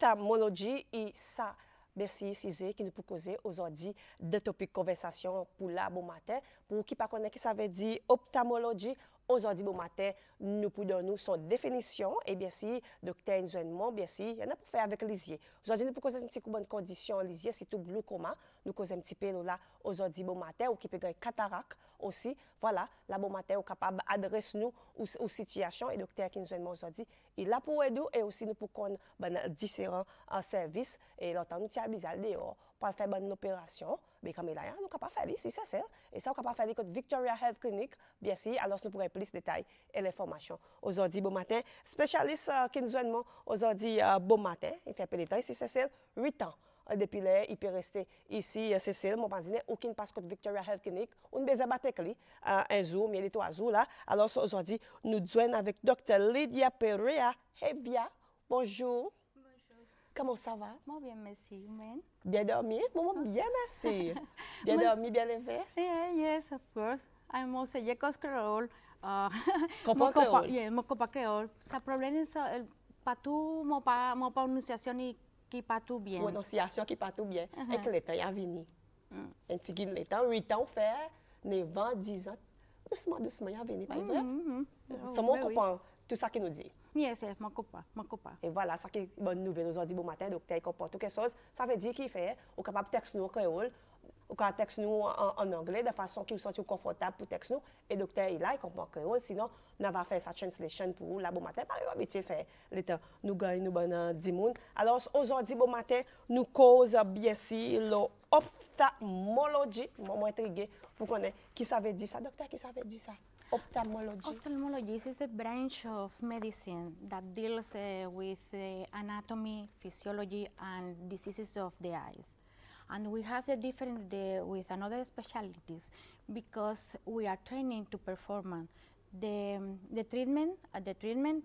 ophtalmologie et ça. Merci Cizé qui nous peut causer aujourd'hui de topic conversation pour la bon matin. Pour qui pas connaît qui ça veut dire ophtalmologie, aujourd'hui bon matin, nous pour donner son définition et bien si docteur Nzouenmont, bien si il y en a pour faire avec lisier. Aujourd'hui nous pour causer une petite bonne condition lisier, c'est tout glaucoma. Nous causer un petit peu là aujourd'hui bon matin ou qui peut gagner cataracte aussi. Voilà, la bon matin ou capable adresser nous aux situations et docteur Nzouenmont aujourd'hui, il là pour aider et aussi nous pour qu'on différents services et l'autant nous tient bizarre dehors pour faire une opération, mais comme il y a, nous capable faire si c'est ça et ça on capable faire avec Victoria Health Clinic, bien sûr, alors nous pourrons plus de détails et l'information. Aujourd'hui bon matin, spécialiste qui nous joignent aujourd'hui bon matin, il fait peu de temps ici c'est 8 ans. Depuis là, il peut rester ici, Cécile, mon voisin, aucune passeport Victoria Health Clinic, on besoin de un jour, mais il est 3 jours là. Alors aujourd'hui, nous joignons avec Dr. Ledia Perea, Hevis. Bonjour. Bonjour. Comment ça va? Muy bien, merci. Amen. Bien dormi? Maman, bien merci. Bien dormi, bien levé? Yeah, yes, of course. I'm also Yekos Creole. Comprends créole? Yeah, mo copa Creole. Sa problème c'est pas tout, mo prononciation qui pas tout bien. Prononciation qui pas tout bien. Et que le temps est venu. Un petit guide le temps, 8 ans, fait 9 ans, 10 ans. Doucement, doucement, il est venu, pas vrai? C'est mon comprend tout ça qu'il nous dit. Yes, yes, mo copa. Et voilà, ça qui est bonne nouvelle aujourd'hui, bon matin, docteur, comprend quelque chose. Ça veut dire qu'il fait, on est capable de texter nous en créole, ou quand texte nous en anglais, de façon qui vous sentez confortable pour texte nous. Et docteur, il comprend créole, sinon, on va faire sa translation pour vous, là, bon matin, par exemple, fait, le temps, nous gagnons, nous bonnes 10 moun. Alors, aujourd'hui, bon matin, nous cause bien sûr l'ophtalmologie. Moi, intrigué pour connaître qui ça veut dire ça. Docteur, qui ça veut dire ça? Ophthalmology. Ophthalmology is the branch of medicine that deals with anatomy, physiology, and diseases of the eyes. And we have the difference with another specialties because we are training to perform the treatment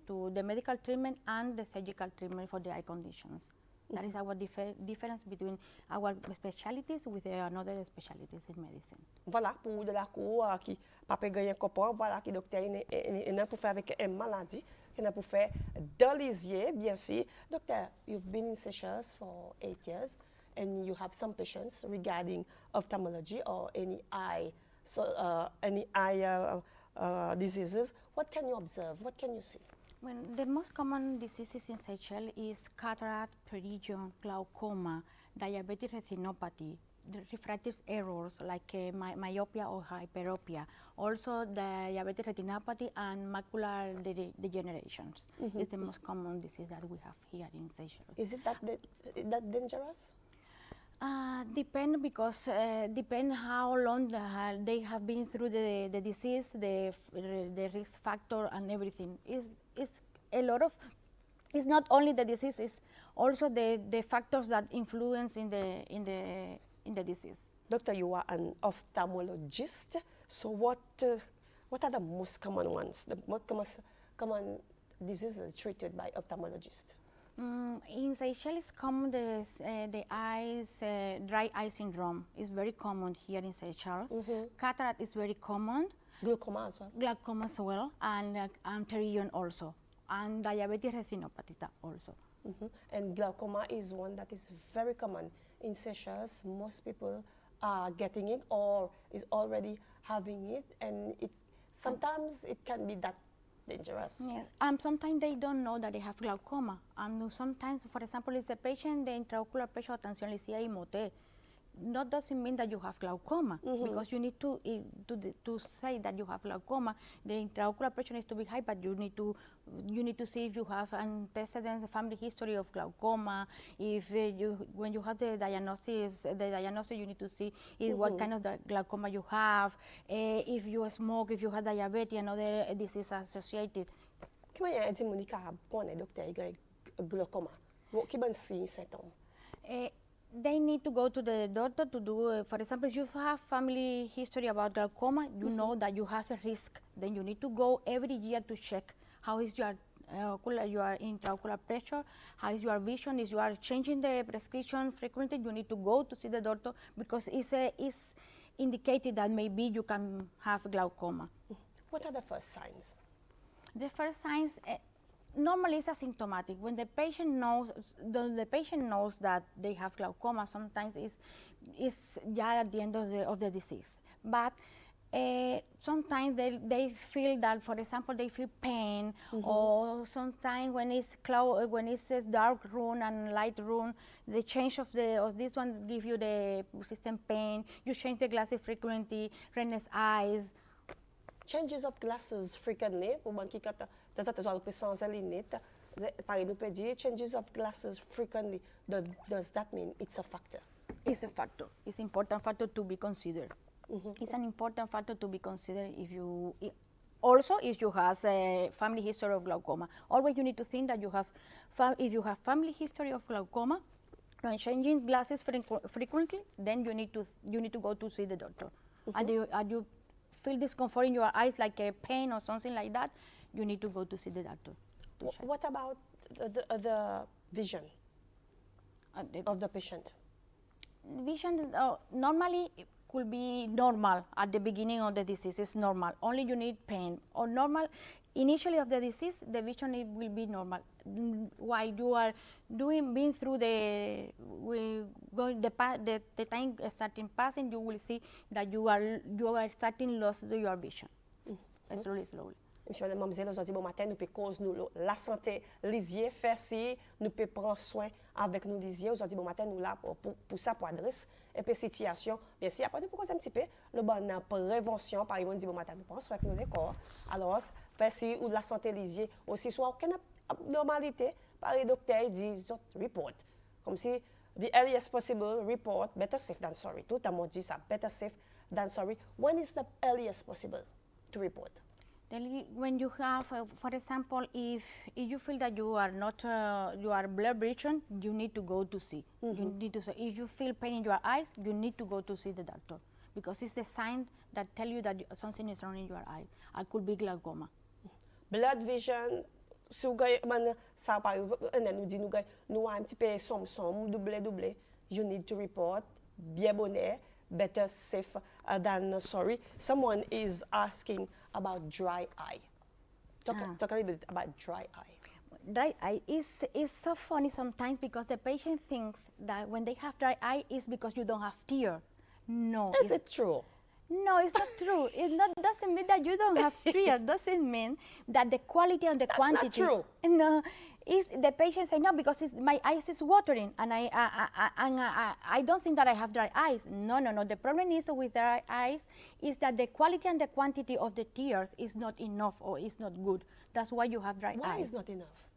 to the medical treatment and the surgical treatment for the eye conditions. That is our difference between our specialties with another specialties in medicine. Voilà, pour de la cour qui pas gagner comprendre, voilà qui docteur est pour faire avec une maladie, qui n'a pour faire dans les yeux, bien sûr. Docteur, you've been in Seychelles for 8 years and you have some patients regarding ophthalmology or any eye diseases. What can you observe? What can you see? Well, the most common diseases in Seychelles is cataract, pterygium, glaucoma, diabetic retinopathy, the refractive errors like myopia or hyperopia, also diabetic retinopathy and macular degenerations. It's the most common disease that we have here in Seychelles. Is it that dangerous? Depend how long they have been through the disease, the risk factor and everything. It's a lot of. It's not only the disease; it's also the factors that influence in the disease. Doctor, you are an ophthalmologist. So what are the most common ones? The most common diseases treated by ophthalmologists? In Seychelles, it's common the dry eye syndrome is very common here in Seychelles. Cataract is very common. Glaucoma as well. Glaucoma as well, and pterygium also, and diabetic retinopathy also. And glaucoma is one that is very common in Seychelles. Most people are getting it or is already having it, and sometimes it can be that dangerous. Yes, sometimes they don't know that they have glaucoma. Sometimes, for example, if the patient, the intraocular pressure tension is mote, that doesn't mean that you have glaucoma because you need to say that you have glaucoma. The intraocular pressure needs to be high, but you need to see if you have antecedents, family history of glaucoma. If when you have the diagnosis you need to see what kind of glaucoma you have. If you smoke, if you have diabetes and other diseases associated. Comment est-ce que Monica connaît docteur glaucoma? Quels sont les symptômes? They need to go to the doctor to do, for example, if you have family history about glaucoma, you know that you have a risk. Then you need to go every year to check how is your intraocular pressure, how is your vision. If you are changing the prescription frequently, you need to go to see the doctor because it's indicated that maybe you can have glaucoma. What are the first signs? The first signs, normally it's asymptomatic. When the patient knows that they have glaucoma, sometimes it's yeah at the end of the disease. But sometimes they feel that, for example, they feel pain, or sometimes when it's a dark room and light room, the change of this one give you the persistent pain. You change the glasses frequently, redness eyes. Changes of glasses frequently, pour moi qui quand de ça tu sans lunette, par nous peut dire changes of glasses frequently. Does that mean it's a factor? It's a factor. It's an important factor to be considered. It's an important factor to be considered if you have a family history of glaucoma. Always you need to think that if you have family history of glaucoma, when changing glasses frequently, then you need to go to see the doctor. And you feel discomfort in your eyes, like a pain or something like that, you need to go to see the doctor. What about the vision of the patient? Vision normally could be normal at the beginning of the disease. It's normal. Only you need pain or normal. Initially of the disease, the vision will be normal. While you are being through the time starting passing, you will see that you are starting lose your vision. Slowly. Monsieur, mademoiselle, aujourd'hui, bon matin, nous pouvons cause nous la santé lisier, faire si nous pouvons prendre soin avec nos lisiers. Aujourd'hui, bon matin, nous là pour ça, pour adresse et puis situation. Bien sûr, après, nous pouvons un petit peu le bon prévention. Par exemple, dit bon matin, nous prenons soin avec nos corps. Alors, faire si ou de la santé lisier aussi, soit aucune abnormalité, par le docteur dit report. Comme si the earliest possible report, better safe than sorry. Tout le monde dit ça, better safe than sorry. When is the earliest possible to report? When you have, for example, if you feel that you are not, you are blurred vision, you need to go to see. You need to see. If you feel pain in your eyes, you need to go to see the doctor, because it's the sign that tell you that something is wrong in your eye. It could be glaucoma. Blood vision, si vous avez, ça par nous dit nous un petit peu somme double. You need to report. Bien bonnet, better safe than sorry. Someone is asking about dry eye. Talk a little bit about dry eye. Dry eye is so funny sometimes, because the patient thinks that when they have dry eye is because you don't have tear. No. Is it true? No, it's not true. Doesn't mean that you don't have tear. Doesn't mean that the quality and the quantity. That's not true. No, is the patient say no because my eyes is watering and I don't think that I have dry eyes. No. The problem is with dry eyes is that the quality and the quantity of the tears is not enough or is not good. That's why you have dry eyes. Why is not enough?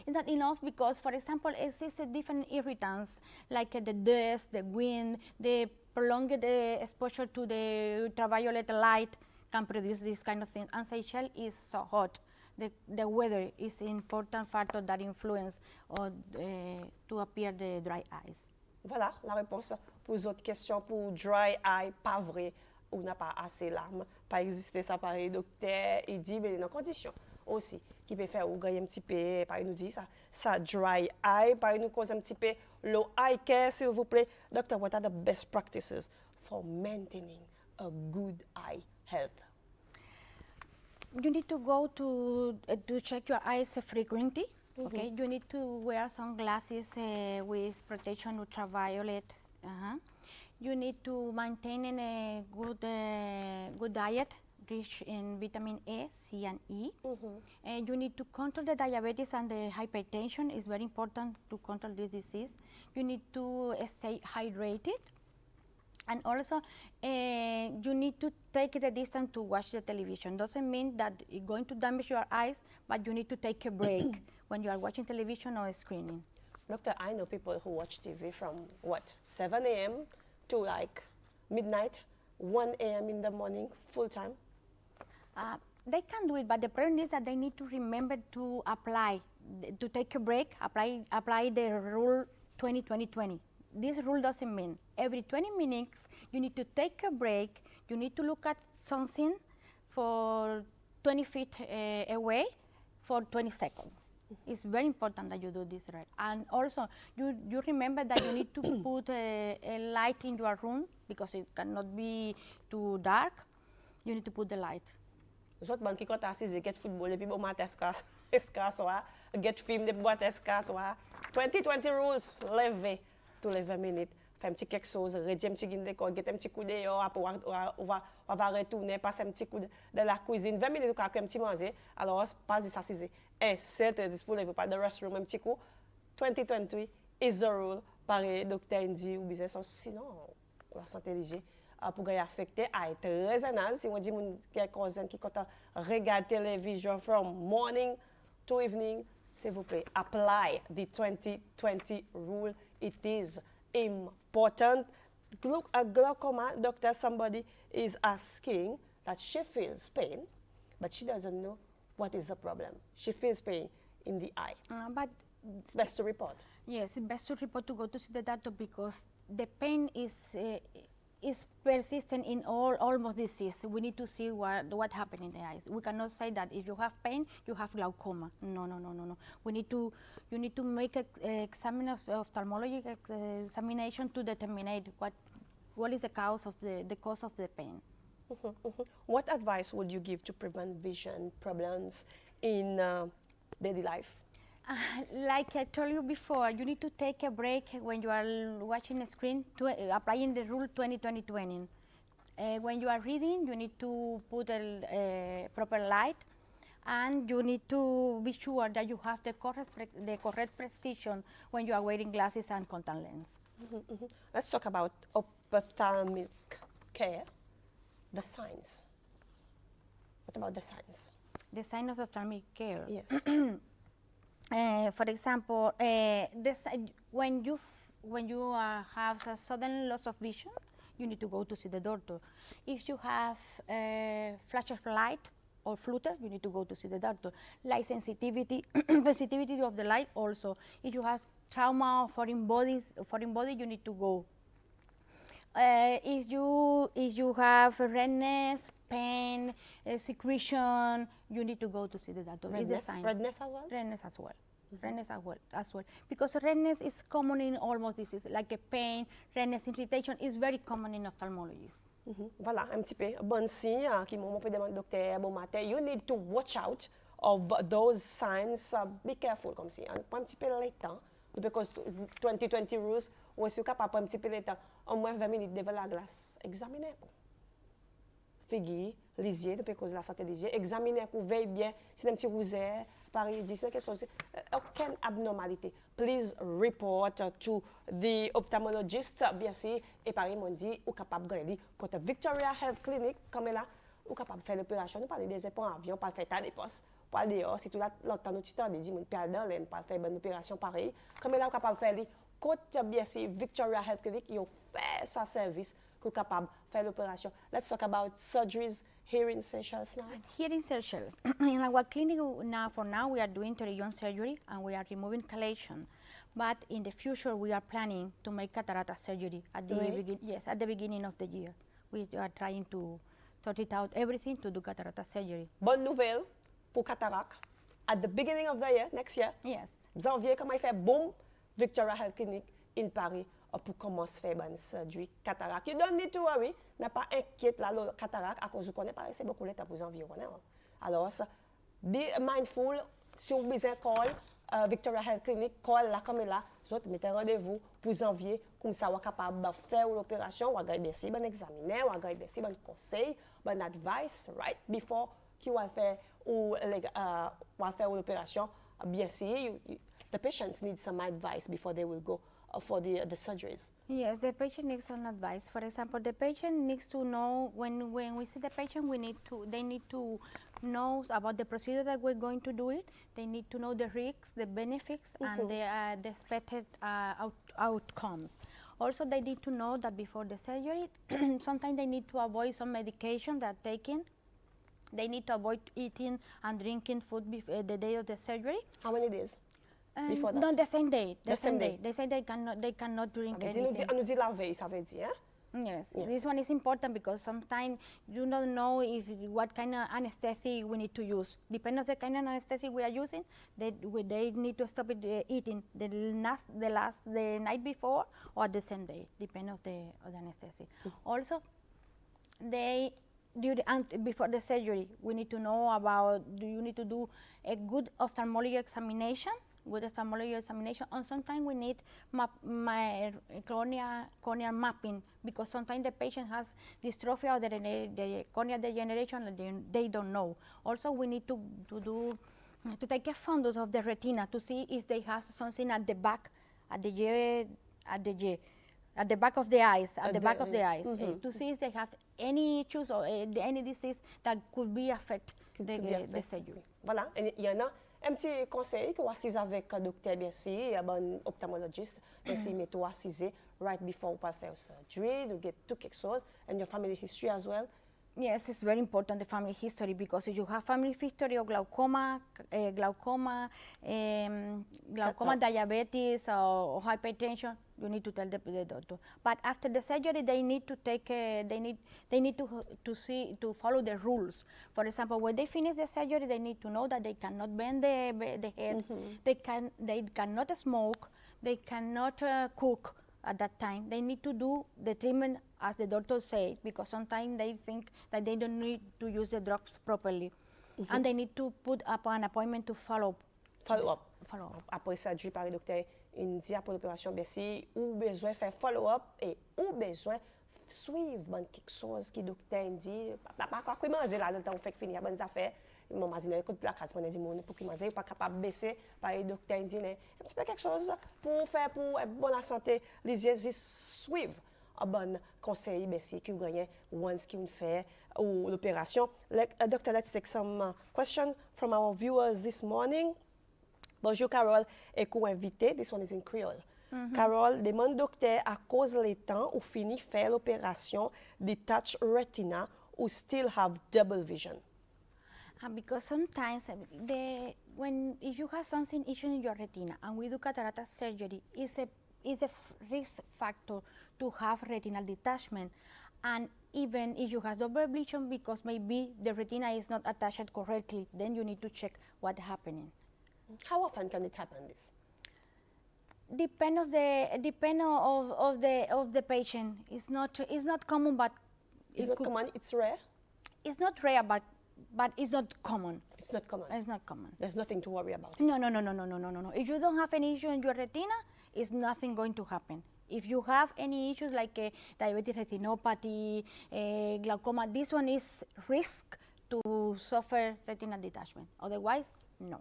It's not enough because, for example, it's different irritants like the dust, the wind, the prolonged exposure to the ultraviolet light can produce this kind of thing. And Seychelles is so hot. The weather is an important factor that influence to appear the dry eyes. Voilà la réponse pour les autres questions. Pour dry eye, pas vrai, ou n'a pas assez larmes, pas exister ça par le docteur. Il dit, mais dans conditions aussi, qui peut faire ou gagner un petit peu, par nous dit ça dry eye, par nous cause un petit peu low eye care, s'il vous plaît. Doctor, what are the best practices for maintaining a good eye health? You need to go to check your eyes frequently. Okay, you need to wear sunglasses with protection ultraviolet. You need to maintain a good diet rich in vitamin A, C, and E. And you need to control the diabetes and the hypertension. It's very important to control this disease. You need to stay hydrated. And also, you need to take the distance to watch the television. Doesn't mean that it's going to damage your eyes, but you need to take a break when you are watching television or screening. Doctor, I know people who watch TV from 7 a.m. to like midnight, 1 a.m. in the morning, full time? They can do it, but the problem is that they need to remember to to take a break, apply the rule 20-20-20. This rule doesn't mean every 20 minutes you need to take a break, you need to look at something for 20 feet away for 20 seconds. It's very important that you do this right. And also, you remember that you need to put a light in your room because it cannot be too dark. You need to put the light. Nous autres, qui comptent assiser, get football, et puis bon matin, escassoir, get film, de boîte escassoir. 2020 rules, lever, tous les 20 minutes. Faire un petit quelque chose, redire un petit guin de corps, get un petit coup dehors, après on va retourner, passer un petit coup de la cuisine, 20 minutes, on va un petit manger. Alors, pas de s'assiser. Et c'est pour lever, pas de restroom, un petit coup. 2020 is the rule. Pareil, docteur dit, ou bien sinon, la santé léger. Pour gagner affecté, à être raisonnable. Si on dit quelqu'un qui regarde la télévision from morning to evening, s'il vous plaît, apply the 2020 rule. It is important. Glaucoma, doctor, somebody is asking that she feels pain, but she doesn't know what is the problem. She feels pain in the eye. But it's best to report. Yes, it's best to report to go to see the doctor because the pain is persistent in almost disease. We need to see what happened in the eyes. We cannot say that if you have pain, you have glaucoma. No. You need to make an ophthalmologic examination to determine what is the cause of the pain. What advice would you give to prevent vision problems in daily life? Like I told you before, you need to take a break when you are watching a screen, applying the rule 20-20-20. When you are reading, you need to put a proper light, and you need to be sure that you have the correct prescription when you are wearing glasses and contact lens. Let's talk about ophthalmic care, the signs. What about the signs? The sign of ophthalmic care? Yes. For example, when you have a sudden loss of vision, you need to go to see the doctor. If you have flash of light or flutter, you need to go to see the doctor. Light sensitivity, sensitivity of the light also. If you have trauma or foreign body, you need to go. If you have redness, pain, secretion, you need to go to see the doctor. Redness as well? Redness as well. Redness as well. Because redness is common in almost diseases, like a pain, redness, irritation is very common in ophthalmologists. Voilà, un petit peu. Bon signe, qui m'ont peut demander docteur, bon matin, you need to watch out of those signs. Be careful, comme si. Un petit peu le temps. Because 2020 rules, ou si vous êtes capable un petit peu le temps, au moins 20 minutes devant la glace, examinez. Figure, lisier, depuis cause de la santé lisier, examinez, veillez bien, si un petit rougeur, pareil, si quelque chose, aucune abnormalité. Please report to the ophthalmologist, bien sûr, et pareil, m'ont dit, ou capable de gagner, côté Victoria Health Clinic, comme là, ou capable de faire l'opération, nous parlons des éponges en avion, pas faire tas de postes, pas dehors, si tout l'autre nous titan, des 10 000 perdre dans l'aine, pas faire une opération pareil, comme là, ou capable de faire côté, bien sûr, Victoria Health Clinic, ils ont fait sa service, capable de faire l'opération. Let's talk about surgeries here in Seychelles now. Here in Seychelles, in our clinic for now we are doing pterygium surgery and we are removing chelation. But in the future we are planning to make cataract surgery at the beginning of the year. We are trying to sort it out everything to do cataract surgery. Bonne nouvelle pour cataracte. At the beginning of the year, next year. Yes. Janvier, comment il fait boom, Victoria Health Clinic in Paris. Pour commencer à faire une surgery cataracte. You don't need to worry. N'a pas inquiète la cataracte à cause de connaît pas c'est beaucoup de temps pour environner. Alors be mindful si vous besoin call Victoria Health Clinic call la comme là, vous autres mettez rendez-vous pour janvier comme ça vous capable de faire l'opération, ou gagner si bon examiner, ou gagner si bon conseil, bon advice right before qui va faire ou va faire l'opération. Bien sûr, the patients need some advice before they will go for the surgeries. Yes, the patient needs some advice. For example, the patient needs to know when we see the patient, they need to know about the procedure that we're going to do it. They need to know the risks, the benefits, and the expected outcomes. Also, they need to know that before the surgery, sometimes they need to avoid some medication they're taking. They need to avoid eating and drinking food the day of the surgery. How many days? Before that? No, the same day. The same day. They say they cannot drink anything. On nous dit la veille, ça veut dire. Yes. This one is important because sometimes you don't know what kind of anesthetic we need to use. Depending on the kind of anesthetic we are using, they need to stop eating the night before or the same day, depending on the anesthetic. Also, before the surgery, we need to know about, do you need to do a good ophthalmology examination, and sometimes we need corneal mapping, because sometimes the patient has dystrophy of the corneal degeneration and they don't know. Also, we need to take a fundus of the retina to see if they have something at the back, at the back of the eyes, to see if they have any issues or any disease that could be affect the surgery. Voilà, il y en a un petit conseil que vous assisez avec un docteur, bien sûr, un ophthalmologist, bien sûr, mais vous assisez right before vous faire surgery, to get tout quelque chose, and your family history as well. Yes, it's very important, the family history, because if you have family history of glaucoma, diabetes, or hypertension, you need to tell the doctor. But after the surgery, they need to take, they need to follow the rules. For example, when they finish the surgery, they need to know that they cannot bend the head, they cannot smoke, they cannot cook. At that time, they need to do the treatment as the doctor said, because sometimes they think that they don't need to use the drugs properly, and they need to put up an appointment to follow up. Après surgery par le docteur, il dit après l'opération, ben si ou besoin faire follow up et ou besoin suivre quelque chose que le docteur dit, pas quoi manger là dans le temps fait finir bonnes affaires. Mon mazine écoute la case pendant 10 minutes pour qu'il mange pas capable de baisser par le docteur dit un petit peu quelque chose pour faire pour être bon la santé les yeux suivre un bon conseil baisser qui gagne once qu'il fait ou l'opération. Doctor, let's take some question from our viewers this morning. Bonjour Carol et co-invité, this one is in Creole. Carol demande docteur à cause les temps ou fini faire l'opération detach retina ou still have double vision. Because sometimes if you have something issue in your retina and we do cataract surgery, is a risk factor to have retinal detachment, and even if you have double vision, because maybe the retina is not attached correctly, then you need to check what's happening. How often can it happen? This depend of the patient. It's not common, but it's not common. It's rare. It's not rare, but it's not common. It's not common. It's not common. There's nothing to worry about. No. If you don't have any issue in your retina, it's nothing going to happen. If you have any issues like diabetic retinopathy, glaucoma, this one is risk to suffer retinal detachment. Otherwise, no.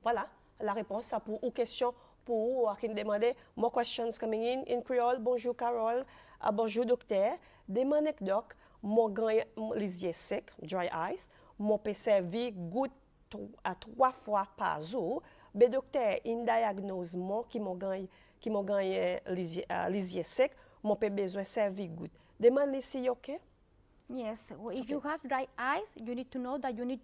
Voilà la réponse pour aux questions pour qui demandait more questions coming in Creole. Bonjour Carol, bonjour docteur. Demande doc, mon gagne les yeux secs, dry eyes, mon peut servir goutte à 3 fois par jour. Mais docteur, une diagnose qui mon gagne les yeux secs, mon peut besoin servir goutte. Demande si OK? Yes, if you have dry eyes, you need to know that you need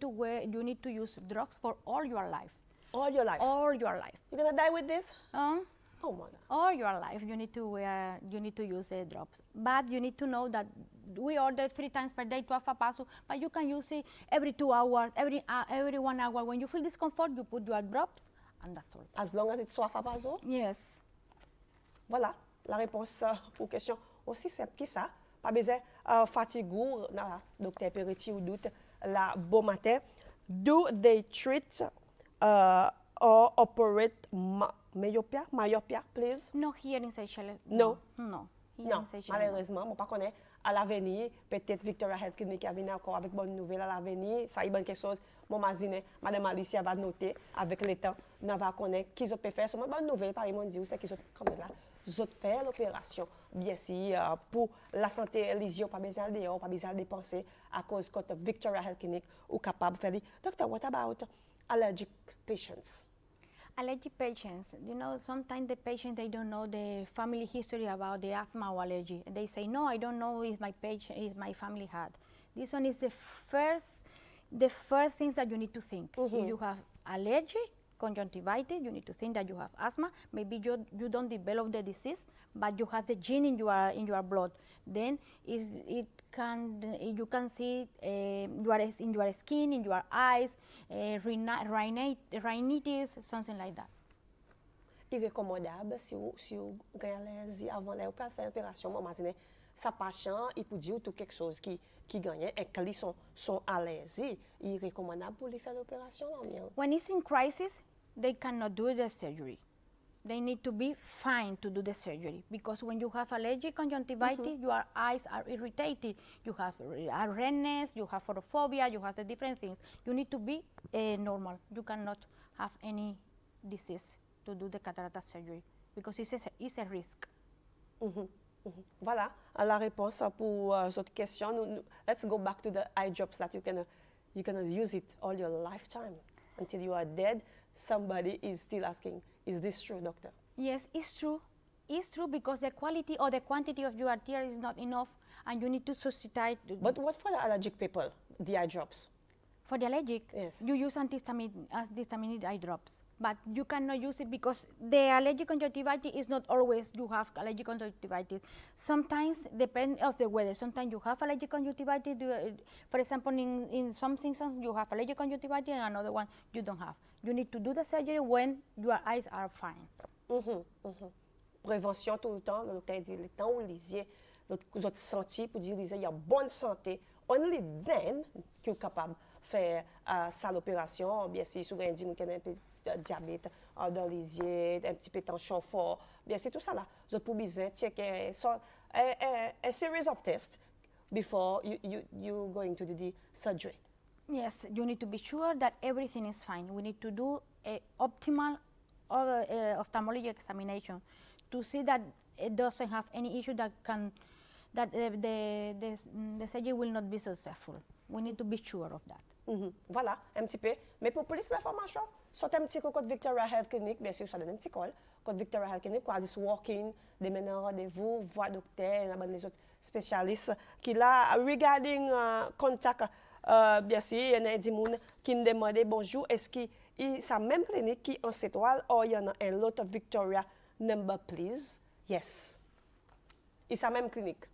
to use drugs for all your life. All your life. All your life. You're gonna die with this? Oh my God. All your life you need to use drops. But you need to know that we order 3 times per day, 12 paso, but you can use it every 2 hours, every 1 hour. When you feel discomfort, you put your drops, and that's all. As long as it's 12 paso? Yes. Voilà la réponse aux questions aussi simple que ça. Pas besoin fatigue docteur Peretti ou doute la bon matin. Do they treat or operate myopia, please? No, here in Seychelles. No. Malheureusement, on ne connaît pas à l'avenir. Peut-être Victoria Health Clinic va venir encore avec bonne nouvelle à l'avenir. Ça y est, quelque chose. Mon mazine, Madame Alicia va noter avec le temps. On va connaître qui peut faire. C'est une bonne nouvelle, par exemple, dit c'est qu'ils ont comme là. Ils ont fait l'opération. Bien sûr, pour la santé, les yeux, pas besoin de dehors, pas besoin de dépenser à cause que Victoria Health Clinic ou capable de faire. Doctor, what about allergic patients? Allergic patients, sometimes the patient, they don't know the family history about the asthma or allergy. They say, no, I don't know if my family had. This one is the first things that you need to think. If you have allergy, conjunctivitis, you need to think that you have asthma. Maybe you don't develop the disease, but you have the gene in your blood. Then you can see in your skin, in your eyes, rhinitis, something like that. irrécommandable si vous avez allergie avant de faire l'opération. Imaginez, sa patient, il peut dire tout quelque chose qui gagne et que sont allergiques, irrécommandable pour lui faire l'opération. When it's in crisis, they cannot do the surgery. They need to be fine to do the surgery because when you have allergic conjunctivitis, your eyes are irritated. You have redness, you have photophobia, you have the different things. You need to be normal. You cannot have any disease to do the cataract surgery because it's a risk. Voilà la réponse pour cette question. Let's go back to the eye drops that you can use it all your lifetime until you are dead. Somebody is still asking, is this true, doctor? Yes, it's true. It's true because the quality or the quantity of your tear is not enough and you need to substitute. But what for the allergic people, the eye drops? For the allergic, yes, you use antihistaminic eye drops. But you cannot use it because the allergic conjunctivitis is not always you have allergic conjunctivitis. Sometimes depend of the weather. Sometimes you have allergic conjunctivitis. For example, in some seasons you have allergic conjunctivitis and another one you don't have. You need to do the surgery when your eyes are fine. Prévention tout le temps. Le docteur dit le temps où lisiez, vous êtes senti pour dire lisiez, il y a bonne santé. Only then que vous capable faire ça l'opération. Bien si vous avez dit que vous avez un peu diabète dans les yeux, un petit peu tension fort, bien c'est tout ça là. Vous avez besoin de checker a series of tests before you going to do the surgery. Yes, you need to be sure that everything is fine. We need to do an optimal ophthalmology examination to see that it doesn't have any issue that the surgery will not be successful. We need to be sure of that. Voilà, un petit peu. Mais pour plus d'informations, soit un petit coup code Victoria Health Clinic, bien sûr, ça donne un petit call. Code Victoria Health Clinic, quoi, juste walk-in, demander un rendez-vous, voir docteur, les autres spécialistes qui là, regarding contact, bien sûr, il y en a des gens qui me demandent bonjour, est-ce que sa même clinique qui en étoile, ou il y en a un lot of Victoria number, please? Yes. Et sa même clinique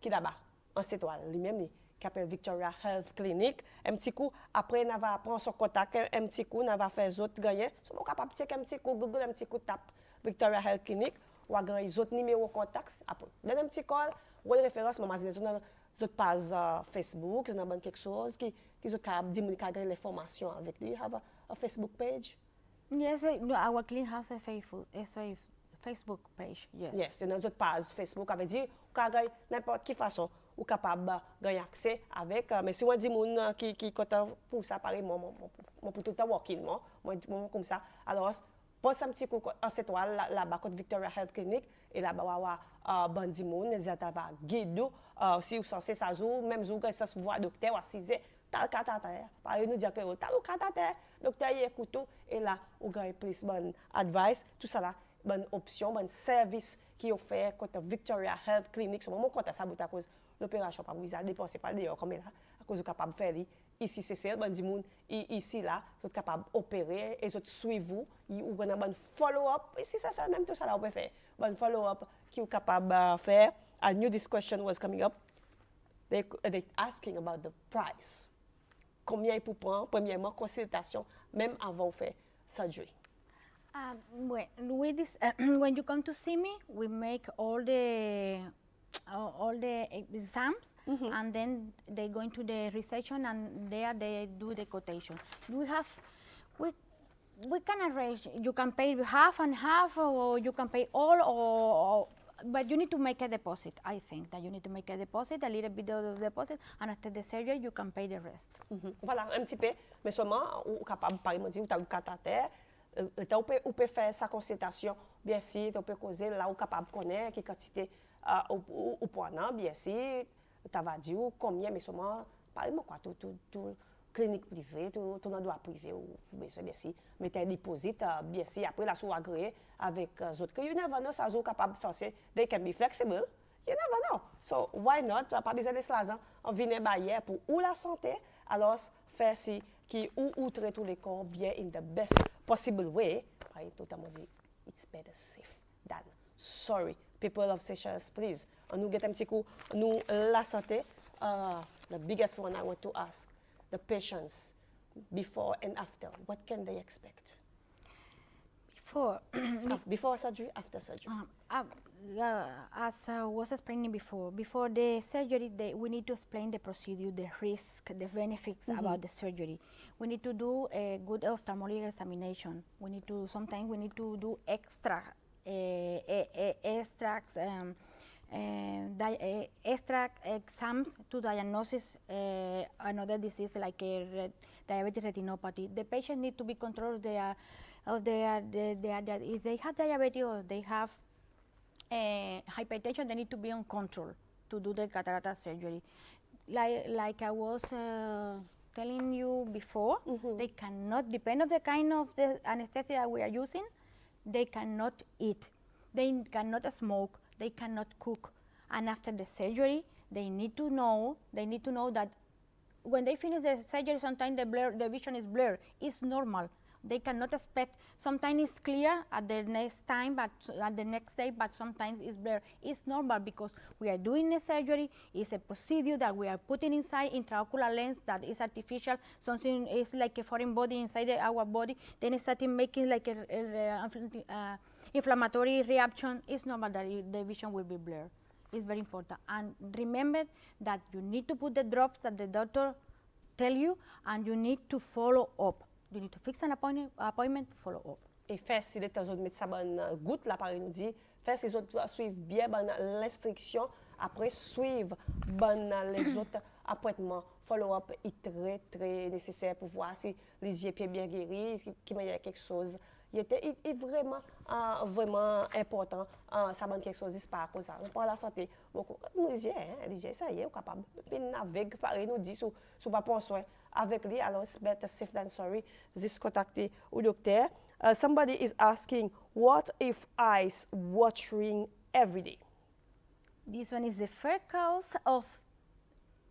qui là-bas, en étoile, lui-même, qui appelle Victoria Health Clinic. Un petit coup, après, on va prendre son contact, un petit coup, on va faire les autres gagnants. Si on est capable de checker un petit coup, Google un petit coup, tape Victoria Health Clinic, ou à gagner les autres numéros de contact. Après, donne un petit call, ou une référence, maman, c'est une autre page Facebook, c'est quelque chose qui est capable de dire qu'il y a l'information avec lui. You have a Facebook page? Yes, our clinic has a Facebook page, yes. Yes, il y a une autre page Facebook, avec dire, vous pouvez gagner n'importe quelle façon. Ou capable de gagner accès avec, mais si on dit moun qui compte pour ça, pareil, moi pour tout le temps walking, moi comme ça. Alors, passe un petit coup en cette toile là-bas, côté Victoria Health Clinic, et là-bas, bandi moun, les états va guide, si vous censez ça jour, même jour que ça se voit docteur, ou assisé, tal catataire. Pareil, nous dire que tal catataire, docteur y écoute, et là, vous gagnez plus bonne advice, tout ça là, bonne option, bon service qui offert côté Victoria Health Clinic, ce moment côté ça, à cause l'opération pas vous a dépensé pas d'ailleurs comme là à cause de capable faire ici c'est bon du monde ici là vous êtes capable opérer et vous suivre vous ou on a bon follow up ici ça même tout ça là on peut faire bon follow up qui est capable faire. I knew this question was coming up. They asking about the price. Combien il faut prendre premièrement consultation même avant de faire surgery. With this, when you come to see me, we make all the exams, and then they go into the reception, and there they do the quotation. We can arrange. You can pay half and half, or you can pay all, but you need to make a deposit. I think that you need to make a deposit, a little bit of deposit, and after the surgery, you can pay the rest. Voilà, un petit peu, mais seulement, ou capable, par exemple, ou tu as un cataract, ou peut faire sa consultation, bien sûr, tu peux causer là où capable de connaître quelle quantité au point, bien sûr, tu vas dire combien, mais seulement, par exemple, quoi, tout clinique privée, tout endroit privé, ou bien sûr, mettez un dépôt, bien sûr, après, là, sous agréé avec les autres. You never know, ça, capable, censé, they can be flexible, you never know. So, why not? Tu n'as pas besoin de l'argent, on vient barrière pour ou la santé, alors, faire si, qui ou outre tous les corps bien in the best possible way, totalement dit, it's better safe than sorry. People of Seychelles, please. Nous get un petit coup, nous la santé. The biggest one I want to ask the patients before and after. What can they expect? before. Before surgery, after surgery? As I was explaining before the surgery, we need to explain the procedure, the risk, the benefits about the surgery. We need to do a good ophthalmology examination. Sometimes we need to do extracts, extract exams to diagnose another disease like diabetic retinopathy. The patient need to be controlled if they have diabetes or they have hypertension, they need to be on control to do the cataract surgery. Like I was telling you before, they cannot, depend on the kind of the anesthesia that we are using, they cannot eat, they cannot smoke, they cannot cook. And after the surgery, they need to know that when they finish the surgery, sometimes the vision is blurred. It's normal. They cannot expect, sometimes it's clear at the next time, but at the next day, but sometimes it's blurred. It's normal because we are doing a surgery. It's a procedure that we are putting inside intraocular lens that is artificial. Something is like a foreign body inside our body. Then it's starting making like a inflammatory reaction. It's normal that the vision will be blurred. It's very important. And remember that you need to put the drops that the doctor tell you, and you need to follow up. You need to fix an appointment to follow up. Et faire si les autres mettent ça bonne goutte là par nous dit, faire si les autres suivent bien bonne l'instruction, après suivre bonne les autres appointements, follow up est très très nécessaire pour voir si les yeux bien guéris, qu'il y a quelque chose. Il est vraiment vraiment important. Ça bonne quelque chose disparaît comme ça. On parle de la santé. Beaucoup les yeux ça y est capable. Puis navigue pareil nous dit sous pas prendre soin avec lui, alors c'est better safe than sorry. Juste contacter au docteur. Somebody is asking, what if eyes watering every day? This one is the first cause of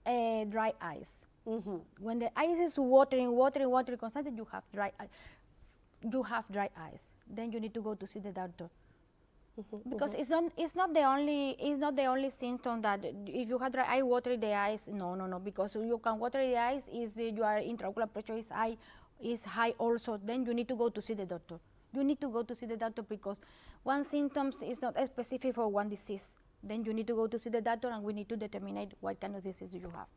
dry eyes. When the eyes is watering constantly, you have dry eyes. Then you need to go to see the doctor. Because it's not the only symptom that if you have dry eye, water the eyes. No. Because you can water the eyes is your intraocular pressure is high also. Then you need to go to see the doctor. You need to go to see the doctor because one symptom is not specific for one disease. Then you need to go to see the doctor, and we need to determine what kind of disease you have.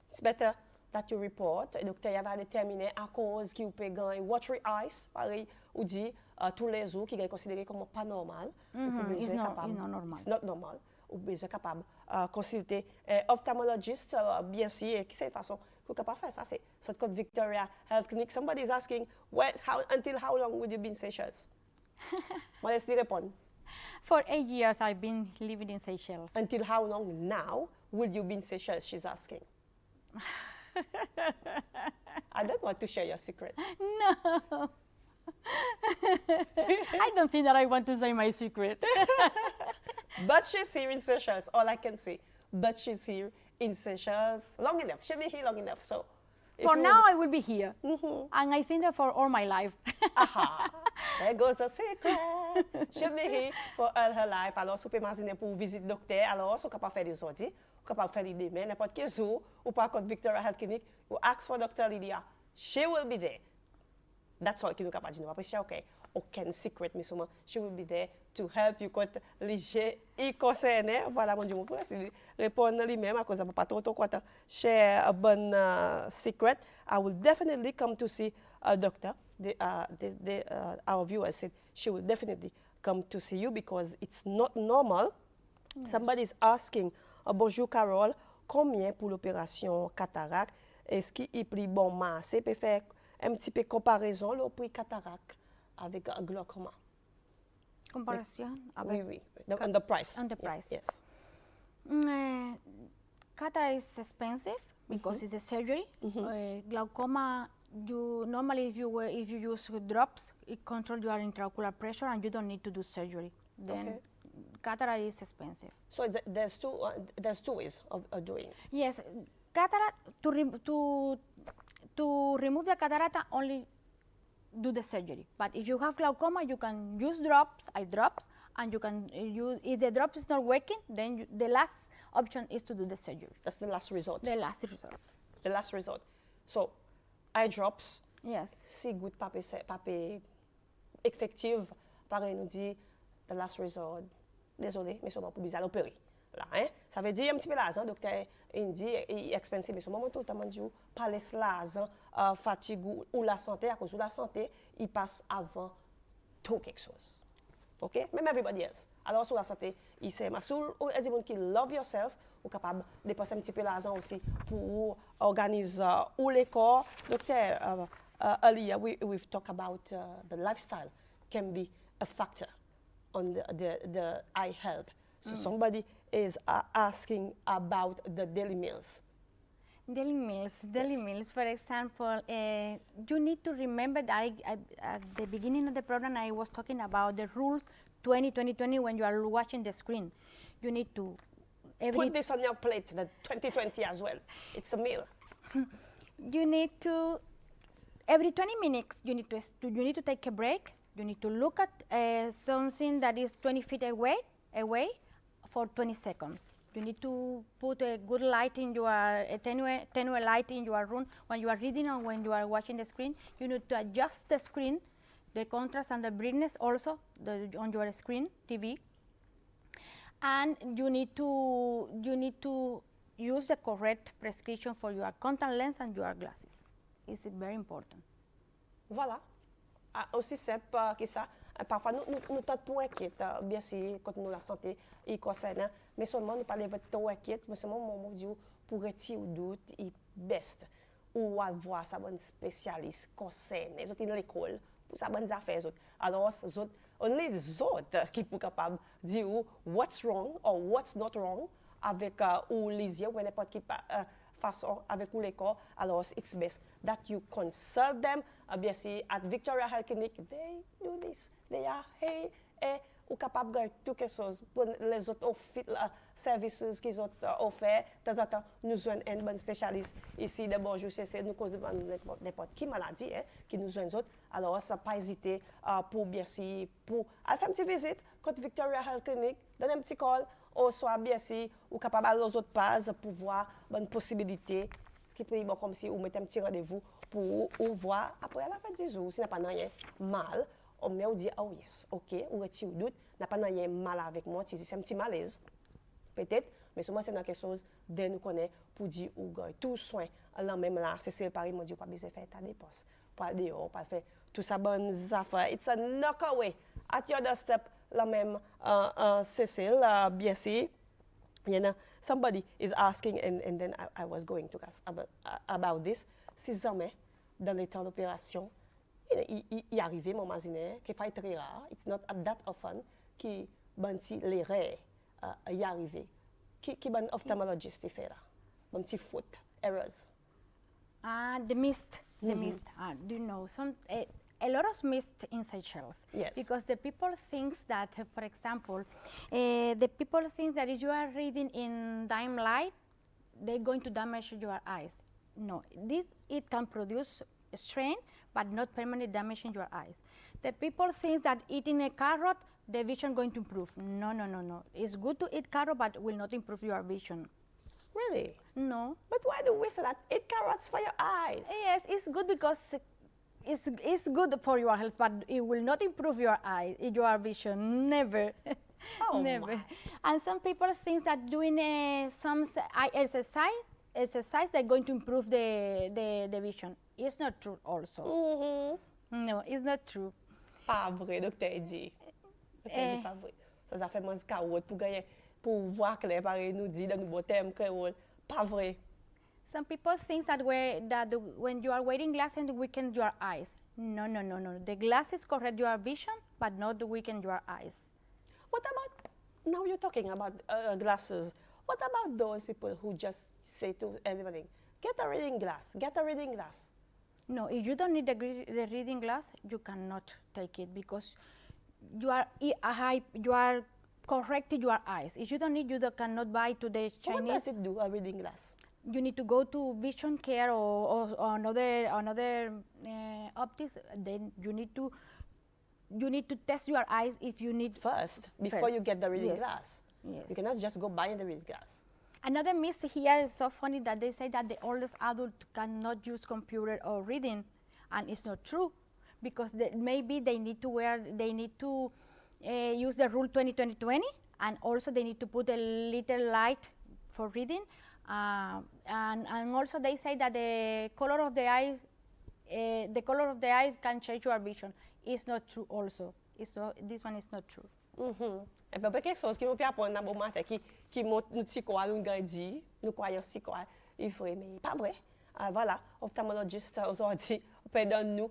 It's better that you report. Le docteur va déterminer à cause qui vous peut gagner watery eyes, pareil, ou dit tous les jours qui est considéré comme pas normal. It's not normal. It's not normal. Ou besoin capable consulter ophthalmologist bien sûr. Qui c'est façon que capable faire ça c'est soit code Victoria Health Clinic. Somebody is asking until how long would you be in Seychelles? Moi laisse répondre. For 8 years I've been living in Seychelles. Until how long now will you be in Seychelles? She's asking. I don't want to share your secret. No. I don't think that I want to say my secret. But she's here in Seychelles, all I can say. But she's here in Seychelles long enough. She'll be here long enough. So for now, I will be here. And I think that for all my life. Aha, there goes the secret. She'll be here for all her life. Alors, si vous pouvez imaginer pour visiter docteur, alors, si vous capable faire aujourd'hui, vous capable faire demain, n'importe quel jour, ou par contre Victoria Health Clinic, ou ask for Dr. Ledia. She will be there. That's all que nous capable de dire. Après, c'est OK. Aucun secret, mais seulement, she will be there to help you quand les gens y concernent. Voilà, mon Dieu, mon frère, c'est répondre lui-même à cause de pas trop quoi share a bon secret. I will definitely come to see a doctor. Our viewers said she will definitely come to see you because it's not normal. Yes. Somebody is asking, bonjour Carole, combien pour l'opération cataracte? Est-ce qu'il est plus bon masse? Peut faire un petit peu comparaison le prix cataracte avec glaucoma. Comparison? Oui. On the price. On the price. Yes. Cataract is expensive because it's a surgery. Glaucoma, normally if you use drops, it controls your intraocular pressure and you don't need to do surgery. Then cataract is expensive. So there's two ways of doing it. Yes, cataract to remove the cataract only do the surgery. But if you have glaucoma, you can use eye drops, and you can use, if the drop is not working, then the last option is to do the surgery. That's the last resort. The last resort. The last resort. So, eye drops. Yes. Si good pape effective pareil nous dit, the last resort, désolé, mais seulement pour bizarre l'opérer. Là, hein? Ça veut dire un petit peu l'argent, docteur Indy, il expensive, mais seulement tout le temps, je parle de l'argent, fatigue ou la santé, à cause de la santé, il passe avant tout quelque chose. OK? Même everybody else. Alors, sur la santé, il sait, mais sur les gens qui love yourself, ou capable de dépenser un petit peu l'argent aussi pour organiser ou les corps. Docteur, earlier we've talked about the lifestyle can be a factor on the eye health. So somebody is asking about the daily meals. Daily meals. For example, you need to remember that at the beginning of the program, I was talking about the rules 20-20-20 when you are watching the screen. You need to put this on your plate, the 2020 as well. It's a meal. You need to every 20 minutes. You need to take a break. You need to look at something that is 20 feet away for 20 seconds. You need to put a good light in your, a tenue light in your room when you are reading or when you are watching the screen. You need to adjust the screen, the contrast and the brightness also on your screen, TV. And you need to use the correct prescription for your contact lens and your glasses. It's very important. Voilà. Aussi simple que ça. Parfois, nous tentons pour inquiète, bien sûr, quand nous la santé est concernée, mais seulement nous parlons de trop inquiète, mais seulement mon Dieu, pour retirer le doute, est best. Ou avoir sa bonne spécialiste concernée, les autres dans l'école, pour sa bonne affaire. Alors, only les autres qui sont capables de dire what's wrong or what's not wrong avec ou les yeux ou n'importe quelle façon avec ou l'école. Alors, it's best that you consult them. Bien sûr, at Victoria Health Clinic, they do this. They are ou capable de tout quelque chose pour les autres services qu'ils ont offerts. De temps en temps, nous avons un bon spécialiste ici de bonjour, c'est nous cause de n'importe quelle maladie qui nous ont autres. Alors, ça pas hésiter pour bien sûr pour aller faire une petite visite quand Victoria Health Clinic, donner un petit call, ou soit bien sûr ou capable aller aux autres pages pour voir bonne possibilité. Ce qui est bon comme si vous mettez un petit rendez-vous pour voir après la fin 10 jours, si n'a pas rien mal. On me dit, oh yes, ok, ou retire le doute, n'a pas rien mal avec moi, c'est un petit malaise, peut-être, mais souvent c'est dans quelque chose de nous connaître pour dire, ou tout soin, là même là, c'est pareil, mon Dieu, pas besoin de faire ta dépense, pas dehors, pas faire tout ça bonne affaire, it's a knock away, at your doorstep, là même, c'est bien sûr, you know, somebody is asking, and then I was going to ask about this, si jamais, dans les temps d'opération, il arrive, mon imaginaire, qui est très rare, it's not that often, qui banti les rares y arrive. Qui ban ophthalmologist fait là? Banti faute, errors. The mist. Do you know a lot of mist inside shells? Yes. Because the people think that, for example, the people think that if you are reading in dim light, they're going to damage your eyes. No, it can produce strain, but not permanent damage in your eyes. The people think that eating a carrot, the vision going to improve. No. It's good to eat carrot, but will not improve your vision. Really? No. But why do we say that? Eat carrots for your eyes. Yes, it's good because it's good for your health, but it will not improve your eyes, your vision. Never. Oh Never. My. And some people think that doing some eye exercise they're going to improve the vision. It's not true also. Mm-hmm. No, it's not true. Pas vrai, docteur dit. Docteur dit pas vrai. Ça fait moins carotte pour gagner, pour voir clair, pareil, nous dit dans nos beaux termes créoles. Pas vrai. Some people think that when you are wearing glasses, it weakens your eyes. No. The glasses correct your vision, but not weaken your eyes. What about, now you're talking about glasses. What about those people who just say to everybody, get a reading glass, get a reading glass? No, if you don't need the reading glass, you cannot take it because you are correcting your eyes. If you don't need, you cannot buy to the Chinese. What does it do, a reading glass? You need to go to vision care or another optics. Then you need to test your eyes if you need first before you get the reading glass. Yes. You cannot just go buy the reading glass. Another myth here is so funny that they say that the oldest adult cannot use computer or reading, and it's not true, because maybe they need to use the rule 20-20-20, and also they need to put a little light for reading, and also they say that the color of the eye can change your vision. It's not true also. This one is not true. Et puis, quelque chose qui nous peut apprendre dans le matin, qui montre nous si quoi, nous grandit, nous croyons si quoi, il faut aimer. Pas vrai. Voilà, ophtalmologiste aujourd'hui, peut donner nous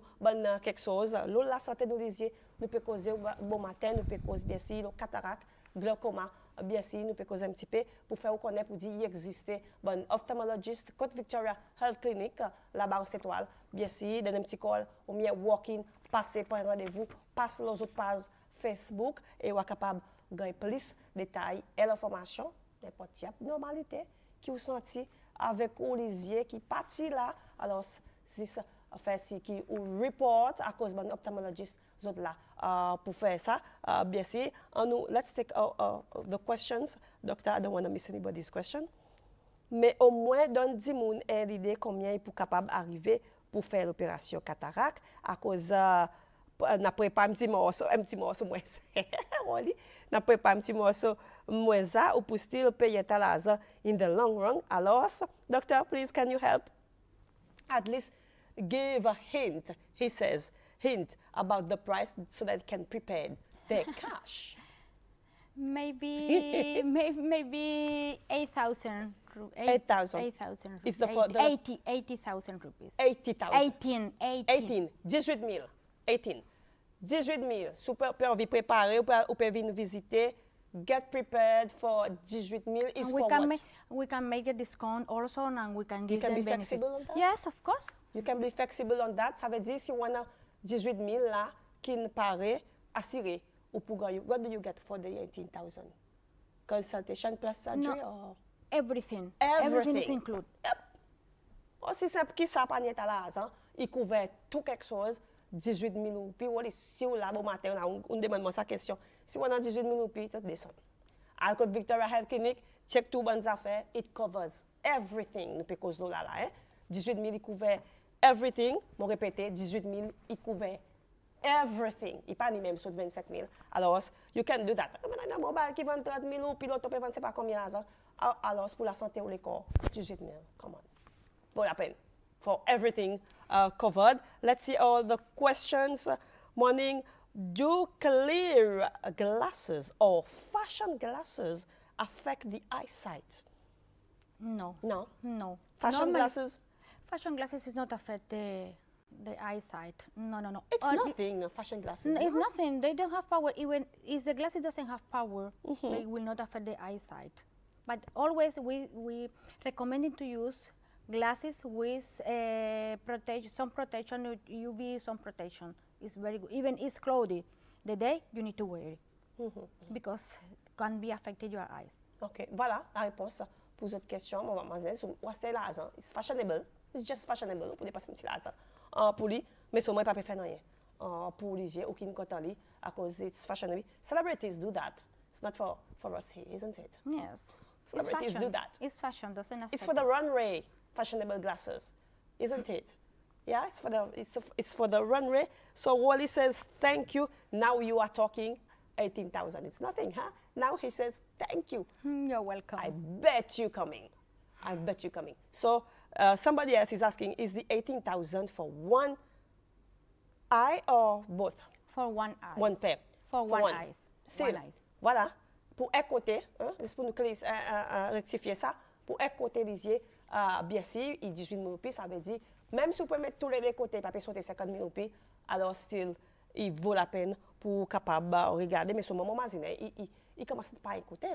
quelque chose. L'eau la santé nous disait, nous peut causer bon matin, nous peut causer bien sûr, le cataracte, glaucoma, bien sûr, nous peut causer un petit peu pour faire reconnaître, pour dire qu'il existe bon ophtalmologiste, Côte Victoria Health Clinic, là-bas aux étoiles, bien sûr, dans un petit call, ou bien walk-in, passer par un rendez-vous, passer les autres pages Facebook et on est capable de gagner plus de détails et l'information, n'importe quelle normalité qui vous senti avec les yeux qui partent là. Alors, si ça fait si qui ou report à cause d'un ophthalmologiste là pour faire ça, bien sûr, let's take the questions. Doctor, I don't want to miss anybody's question. Mais au moins, donne 10 moun l'idée combien il est capable d'arriver pour faire l'opération cataracte à cause n'a préparé un petit morceau moins n'a préparé un petit morceau moins ça ou pour still payer ta l'argent in the long run. Alors, doctor, please can you help at least give a hint, he says, hint about the price so that it can prepare their cash. Maybe 8,000. 8,000. 8,000. Is the 80,000 rupees. 80,000. 18. 18,000. 18. 18,000. Super, envie préparer ou peut venir visiter. Get prepared for 18,000 is for what? We can make a discount also, and we can give them be benefits. flexible on that? Yes, of course. You can be flexible on that. Ça veut dire si on a 18,000 là qui ne paraît assuré ou pour gagner, what do you get for the 18,000? Consultation plus surgery or everything? Everything. Everything is included. Yep. Aussi simple que ça, pas n'y est à l'argent. Il couvert tout quelque chose. 18,000 roupies. Si on l'a bon matin, on demande moi sa question. Si on a 18,000 roupies, tu descends. À Côte Victoria Health Clinic, check tout bonnes affaires. It covers everything. Nous peut causer là là. 18,000 il couvert everything. Moi répéter, 18,000 il couvert everything. Il pas ni même sur 25,000. Alors, you can do that. On a un mobile qui vend 30,000 roupies, l'autre peut vendre c'est pas combien d'argent. Alors, pour la santé ou les corps, 18,000. Come on. Vaut la peine. For everything covered. Let's see all the questions. Morning. Do clear glasses or fashion glasses affect the eyesight? No. No. No. Fashion glasses? Fashion glasses is not affect the eyesight. No. It's nothing, fashion glasses. It's nothing. They don't have power. Even if the glasses doesn't have power, they will not affect the eyesight. But always we recommend to use glasses with some protection, UV sun protection. It's very good. Even it's cloudy, the day you need to wear it because can be affected your eyes. Ok, voilà la réponse pour cette question. On va m'en dire, c'est l'argent. It's fashionable. It's just fashionable. Pour dépasser un petit l'argent. Pour lui, mais sur moi pas faire rien. Pour les yeux, aucune content lui à cause it's fashionable. Celebrities do that. It's not for us here, isn't it? Yes. Celebrities do that. It's fashion, doesn't affect. It's for the runway, fashionable glasses, isn't it? Yeah, it's for the runway. So Wally says, thank you. Now you are talking 18,000. It's nothing, huh? Now he says, thank you. You're welcome. I bet you coming. So somebody else is asking, is the 18,000 for one eye or both? For one eye. One pair. For one eye. Still, one eyes. Voilà. Pour un côté, c'est pour nous rectifier ça, pour un côté des yeux, bien sûr, il 18 000 roupies, ça veut dire, même si vous pouvez mettre tous les deux côtés, pas sauter 50 000 roupies, alors still, il vaut la peine pour capable regarder, mais ce moment, il commence par un côté,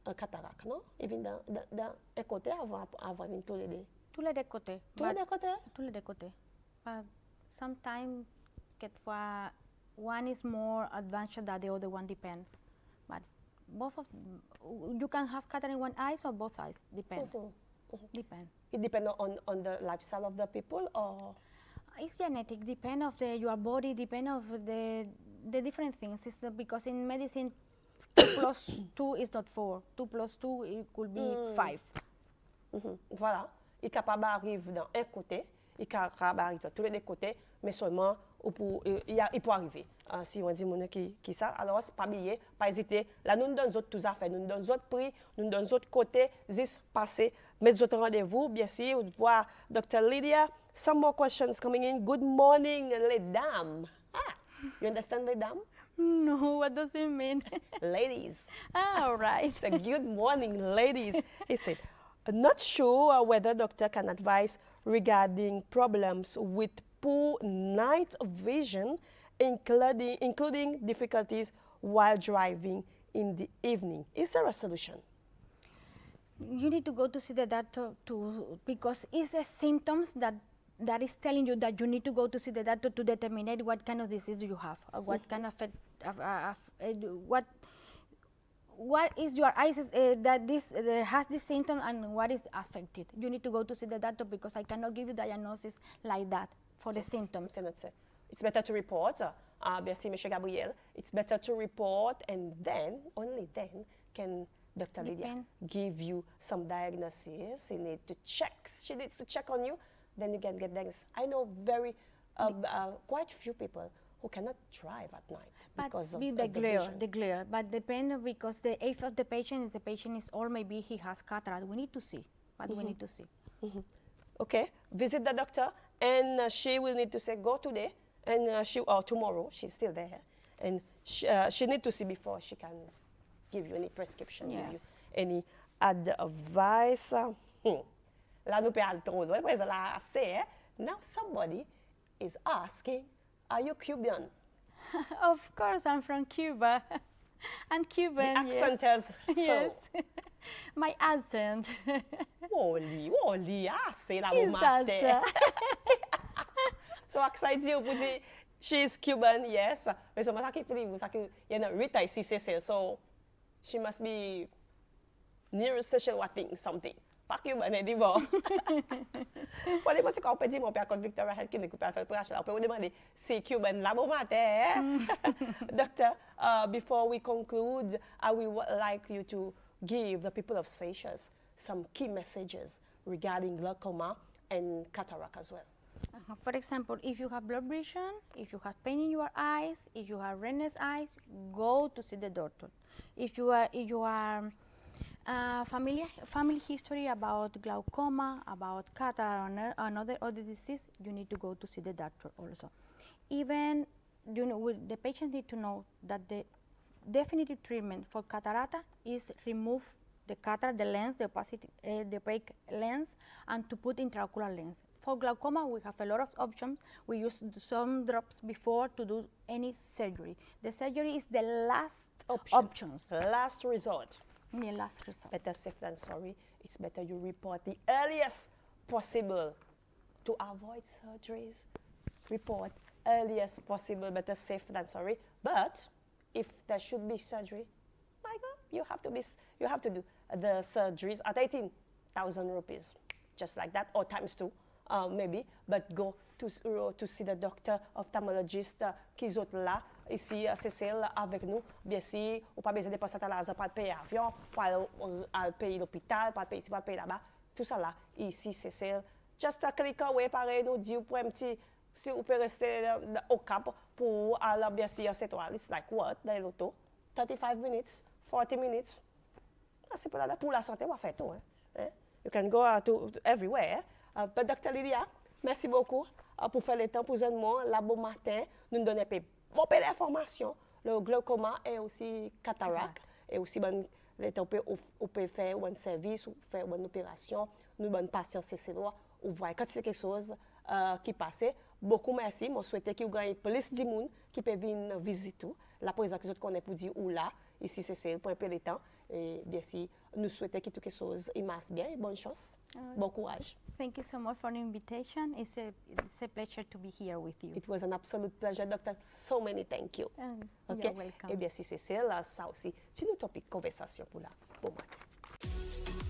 un cataracte, non? Il vient dans un côté avant de tous les deux. Tous les deux côtés. Tous les deux côtés? Tous les deux côtés. But sometimes, quelquefois, one is more advanced than the other one, depend. But both of you can have cataract in one eye or both eyes, depend. Depend. It depends on the lifestyle of the people, or it's genetic. Depend of your body. Depend of the different things. It's because in medicine, 2 plus 2 is not 4. 2 plus 2 it could be 5. Voilà. Il est capable d'arriver dans un côté, il est capable d'arriver de tous les deux côtés, mais seulement ou pour il peut arriver. Si on dit mon qui ça, alors pas oublier, pas hésiter. Là nous donne autres tout à fait, nous donne autres prix, nous donne autres côté, juste passer, mettre autres rendez-vous, bien sûr, voir Dr. Ledia. Some more questions coming in. Good morning, Ledam. You understand Ledam? No, what does it mean? Ladies. All right. So good morning, ladies. He said, not sure whether doctor can advise regarding problems with poor night vision, including difficulties while driving in the evening. Is there a solution? You need to go to see the doctor because it's the symptoms that is telling you that you need to go to see the doctor to determine what kind of disease you have, or what kind of what is your eyes that this has this symptom and what is affected. You need to go to see the doctor because I cannot give you diagnosis like that for the symptoms. It's better to report. Merci, Mr. Gabriel. It's better to report, and then only then can Dr. Ledia give you some diagnosis. She needs to check on you. Then you can get diagnosis. I know quite few people who cannot drive at night because of the glare. But depend because the age of the patient, if the patient is old, maybe he has cataract. We need to see. But we need to see. Okay, visit the doctor, and she will need to say go today, and or tomorrow. She's still there, and she need to see before she can give you any prescription, give you any advice. Là, nous perdons now somebody is asking, are you Cuban? Of course, I'm from Cuba. I'm Cuban, the accent has so. Yes. My accent. Oli, say la mate. So excited you put she's Cuban, yes. Mais so masaki pili masaki yana Rita ici c'est so she must be near social something. Pas Cuban et dit bon. Pour les mots qu'on peut dire mon père contre Victoria Health qui ne coupe pas faire pour acheter. On peut vous demander c'est Cuban la bon matin. Doctor, before we conclude, I would like you to give the people of Seychelles some key messages regarding glaucoma and cataract as well. For example, if you have blood vision, if you have pain in your eyes, if you have redness eyes, go to see the doctor. If you are family history about glaucoma, about cataract, or other disease, you need to go to see the doctor also. Even the patient need to know that the definitive treatment for cataract is remove the cataract, the lens, the opaque lens, and to put intraocular lens. For glaucoma, we have a lot of options. We use some drops before to do any surgery. The surgery is the last option. Last resort. The last resort. Better safe than sorry. It's better you report the earliest possible to avoid surgeries. Report earliest possible. Better safe than sorry. But if there should be surgery, my God, you have to do the surgeries at 18,000 rupees, just like that, or times 2, maybe. But go to see the doctor, ophthalmologist qui sont là, ici, Cécile, avec nous. Bien sûr, ou pas besoin de dépenser à l'argent, pas de payer avion, pas de payer l'hôpital, pas de payer ici, pas de payer là-bas. Tout ça là, ici, Cécile. Just a click away, pareil, nous dit, pour un petit, si vous pouvez rester au cap pour aller, bien sûr, cette toile. It's like what, dans l'auto? 35 minutes, 40 minutes. C'est pour la santé, on va faire tout. Hein? You can go to everywhere. But Dr. Ledia, merci beaucoup pour faire le temps pour nous, là, bon matin, nous donner beaucoup d'informations, le glaucoma et aussi cataracte, et aussi on peut faire un service, ou faire une opération, nous bonne patience, c'est loin, ou voir quand c'est quelque chose qui passe. Beaucoup merci, je souhaite que vous gagnez plus de monde qui peut venir visiter la présence que vous connaissez pour dire où là, ici c'est pour un peu de temps. Et bien sûr, nous souhaitons que quelque chose marche bien et bonne chance, bon courage. Thank you so much for the invitation. It's a pleasure to be here with you. It was an absolute pleasure, Doctor. So many thank you. Okay? You're welcome. Et bien si c'est ça, ça aussi, c'est notre topic conversation pour là. Bon matin.